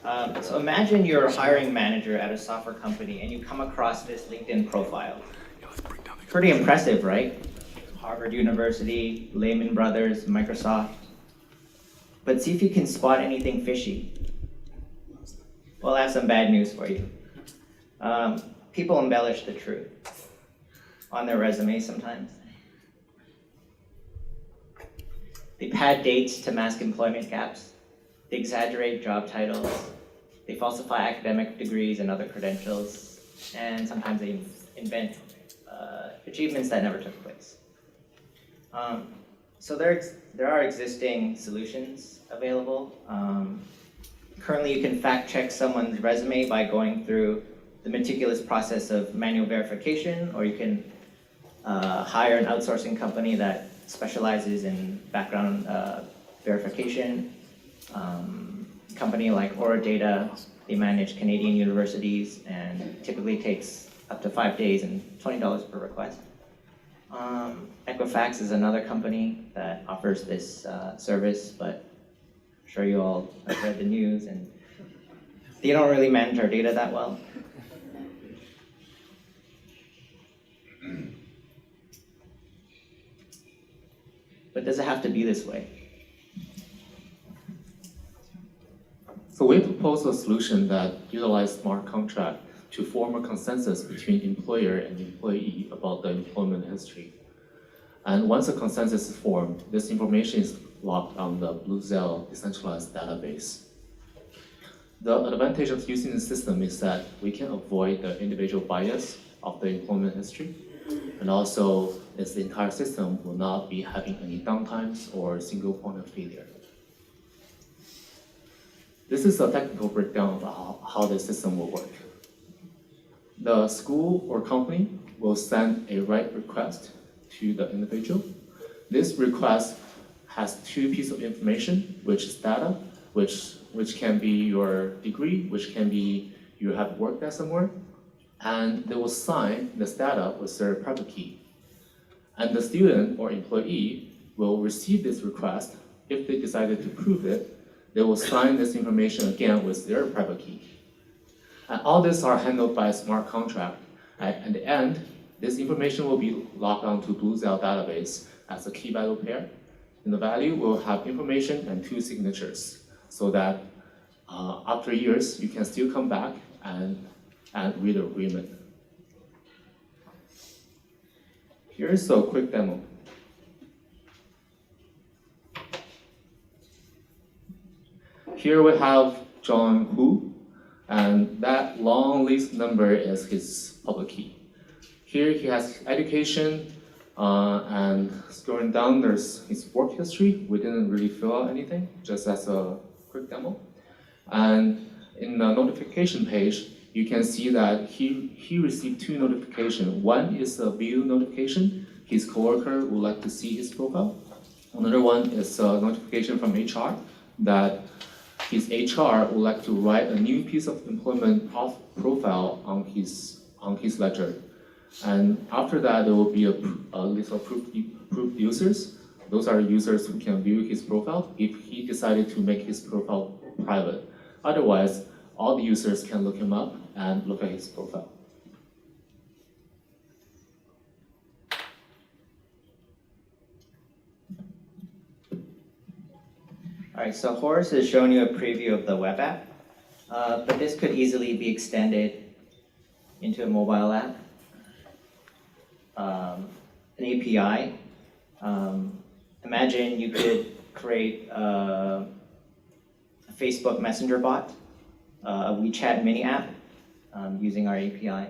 So imagine you're a hiring manager at a software company and you come across this LinkedIn profile. Pretty impressive, right? Harvard University, Lehman Brothers, Microsoft. But see if you can spot anything fishy. Well, I have some bad news for you. People embellish the truth on their resume sometimes. They pad dates to mask employment gaps. They exaggerate job titles. They falsify academic degrees and other credentials. And sometimes they invent achievements that never took place. So there are existing solutions available. Currently, you can fact check someone's resume by going through the meticulous process of manual verification, or you can hire an outsourcing company that specializes in background verification. Company like Aura Data, they manage Canadian universities and typically takes up to 5 days and $20 per request. Equifax is another company that offers this service, but I'm sure you all have read the news and they don't really manage our data that well. But does it have to be this way? So we propose a solution that utilizes smart contract to form a consensus between employer and employee about the employment history. And once a consensus is formed, this information is logged on the Bluzelle decentralized database. The advantage of using the system is that we can avoid the individual bias of the employment history, and also this entire system will not be having any downtimes or single point of failure. This is a technical breakdown of how the system will work. The school or company will send a write request to the individual. This request has two pieces of information, which is data, which can be your degree, which can be you have worked there somewhere, and they will sign this data with their private key. And the student or employee will receive this request. If they decided to prove it, they will sign this information again with their private key. And all this are handled by a smart contract. At the end, this information will be logged onto Bluzelle database as a key value pair. And the value will have information and two signatures, so that after years, you can still come back and read the agreement. Here's a quick demo. Here we have John Hu, and that long list number is his public key. Here he has education, and scrolling down there's his work history. We didn't really fill out anything, just as a quick demo. And in the notification page, you can see that he received two notifications. One is a view notification. His coworker would like to see his profile. Another one is a notification from HR that his HR would like to write a new piece of employment profile on his ledger. And after that, there will be a list of approved users. Those are users who can view his profile if he decided to make his profile private. Otherwise, all the users can look him up and look at his profile. All right, so Horace has shown you a preview of the web app, but this could easily be extended into a mobile app, an API. Imagine you could create a Facebook Messenger bot, a WeChat mini app using our API.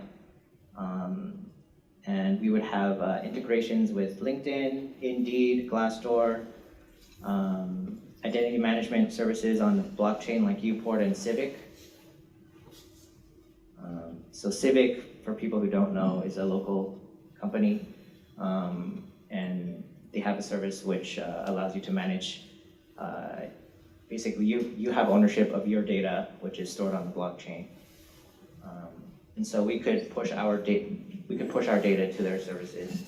And we would have integrations with LinkedIn, Indeed, Glassdoor, identity management services on the blockchain like Uport and Civic. So Civic, for people who don't know, is a local company, and they have a service which allows you to manage, basically you have ownership of your data, which is stored on the blockchain. And so we could push our data to their services.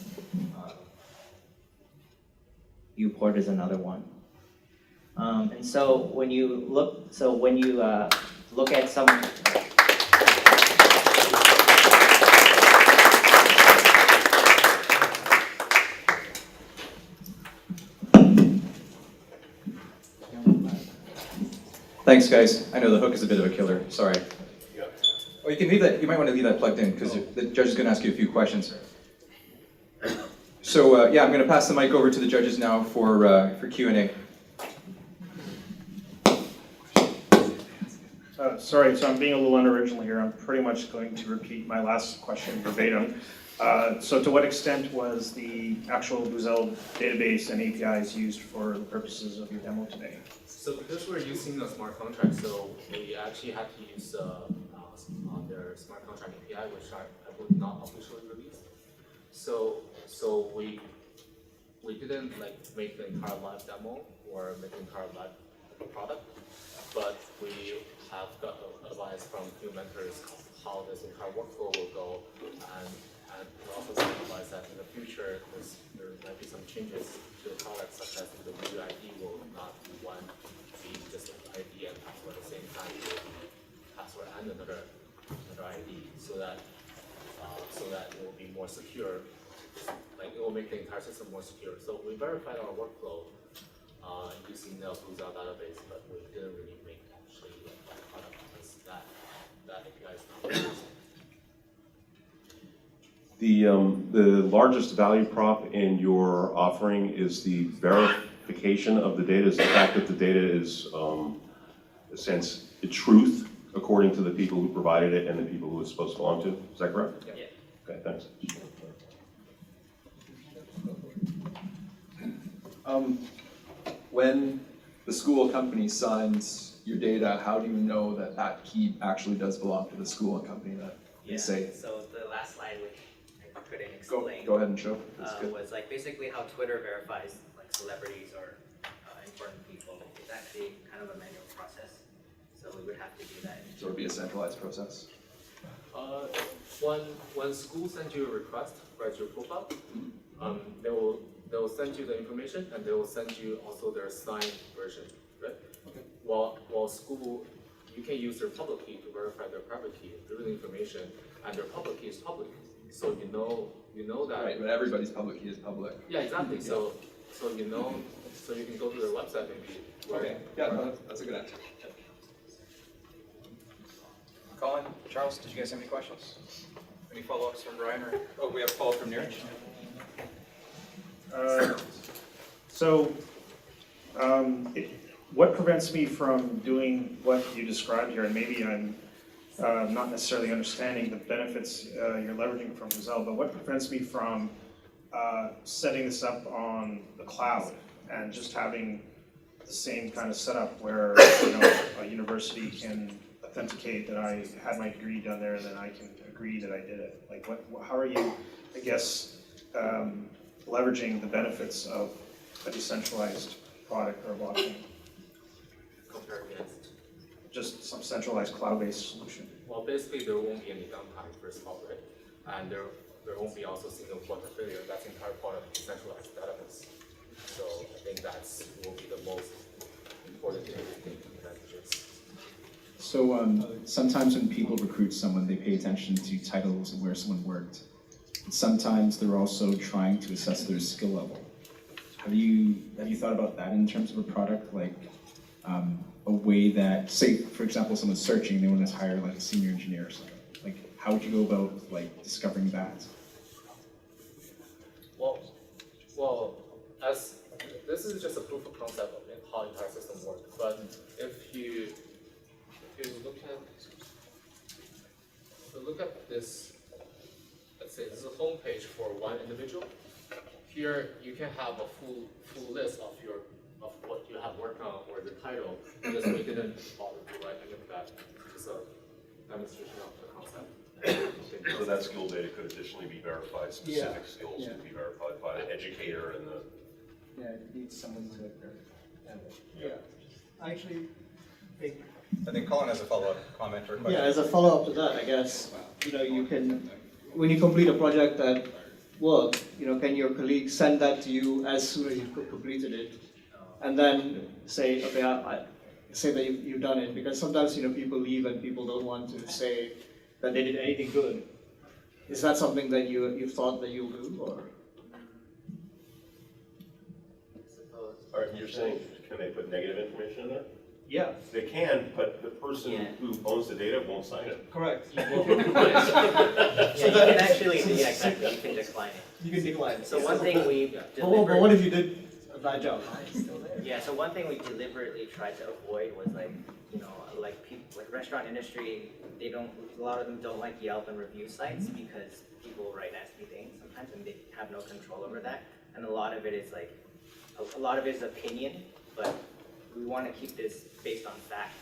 Uport is another one. And so when you look at some. Thanks, guys. I know the hook is a bit of a killer. Sorry. Oh, you can leave that. You might want to leave that plugged in because the judge is going to ask you a few questions. So yeah, I'm going to pass the mic over to the judges now for Q&A. Sorry, so I'm being a little unoriginal here. I'm pretty much going to repeat my last question verbatim. So to what extent was the actual Buzel database and APIs used for the purposes of your demo today? So because we're using a smart contract, so we actually had to use their smart contract API, which I would not officially release. So we didn't like make the entire live demo or make the entire live product, but we have got advice from few mentors how this entire workflow will go, and we also got advice that in the future there might be some changes to the product, such as the user ID will not be one, be just an ID and password at the same time, it will be password and another ID, so that it will be more secure. Like it will make the entire system more secure. So we verified our workflow using the Buzel database, but we didn't really make actually a product because that API is not used. The largest value prop in your offering is the verification of the data, is the fact that the data is, in a sense, the truth according to the people who provided it and the people who it's supposed to belong to. Is that correct? Yeah. Okay, thanks. When the school company signs your data, how do you know that that key actually does belong to the school and company that they say? So the last slide, which I couldn't Go explain, ahead and show. That's good. was like basically how Twitter verifies like celebrities or important people. It's actually kind of a manual process, so we would have to do that. So it would be a centralized process. When school sends you a request for your profile, they will send you the information and they will send you also their signed version, right? Okay. While school, you can use their public key to verify their private key through the information, and their public key is public, so you know that. Right, but everybody's public key is public. Yeah, exactly. So you know, so you can go to their website maybe. Okay, yeah, no, that's a good answer. Colin, Charles, did you guys have any questions? Any follow-ups from Brian or, oh, we have a follow-up from Neeraj? What prevents me from doing what you described here, and maybe I'm not necessarily understanding the benefits you're leveraging from Buzel, but what prevents me from setting this up on the cloud and just having the same kind of setup where a university can authenticate that I had my degree done there, and then I can agree that I did it? Like, how are you, I guess, leveraging the benefits of a decentralized product or blockchain? Compare against. Just some centralized cloud-based solution. Well, basically there won't be any downtime first of all, right? And there won't be also single point of failure. That's the entire part of decentralized database. So I think that's will be the most important advantages. So sometimes when people recruit someone, they pay attention to titles and where someone worked. And sometimes they're also trying to assess their skill level. Have you thought about that in terms of a product, like a way that, say, for example, someone's searching, they want to hire like a senior engineer or something. Like, how would you go about like discovering that? Well, as this is just a proof of concept of how the entire system works. But if you look at this, let's say this is a home page for one individual. Here you can have a full list of what you have worked on or the title. Just we didn't bother to write any of that. Just a demonstration of the concept. So that skill data could additionally be verified, specific skills could be verified by the educator and the... Yeah, it needs someone to verify. I actually think... I think Colin has a follow-up comment or question. Yeah, as a follow-up to that, I guess, you can, when you complete a project at work, can your colleague send that to you as soon as you've completed it? And then say, okay, say that you've done it, because sometimes, people leave and people don't want to say that they did anything good. Is that something that you've thought that you'll do, or? Suppose. Or you're saying, can they put negative information in there? Yeah, They can, but the person Yeah. who owns the data won't sign it. correct. Yeah, you can actually, yeah, exactly, you can decline it. You can decline it. So one thing we But what deliberately, if you did a bad job? yeah, so one thing we deliberately tried to avoid was like, like people, like restaurant industry, a lot of them don't like Yelp and review sites because people write nasty things sometimes and they have no control over that. And a lot of it is like, a lot of it is opinion, but we want to keep this based on fact.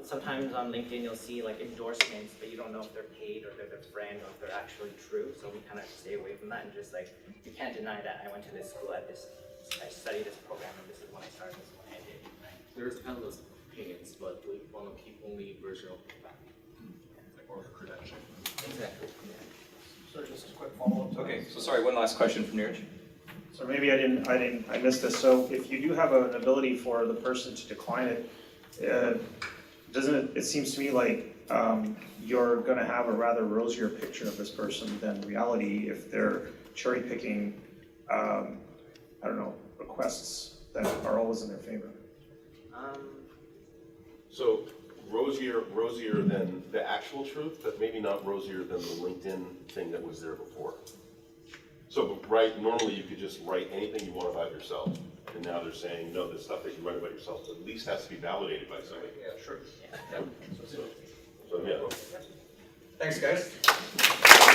Sometimes on LinkedIn you'll see like endorsements, but you don't know if they're paid or they're their friend or if they're actually true. So we kind of stay away from that and just like, you can't deny that I went to this school I studied this program and this is when I started, this is when I ended. Right? There's endless opinions, but we want to keep only original feedback. Or credential. Exactly. So just a quick follow-up. Okay, so sorry, one last question from Neeraj. So maybe I missed this. So if you do have an ability for the person to decline it, it seems to me like you're gonna have a rather rosier picture of this person than reality if they're cherry picking, requests that are always in their favor. So rosier than the actual truth, but maybe not rosier than the LinkedIn thing that was there before. So, normally you could just write anything you want about yourself, and now they're saying, no, the stuff that you write about yourself at least has to be validated by somebody. Yeah, sure. So, yeah. Thanks, guys.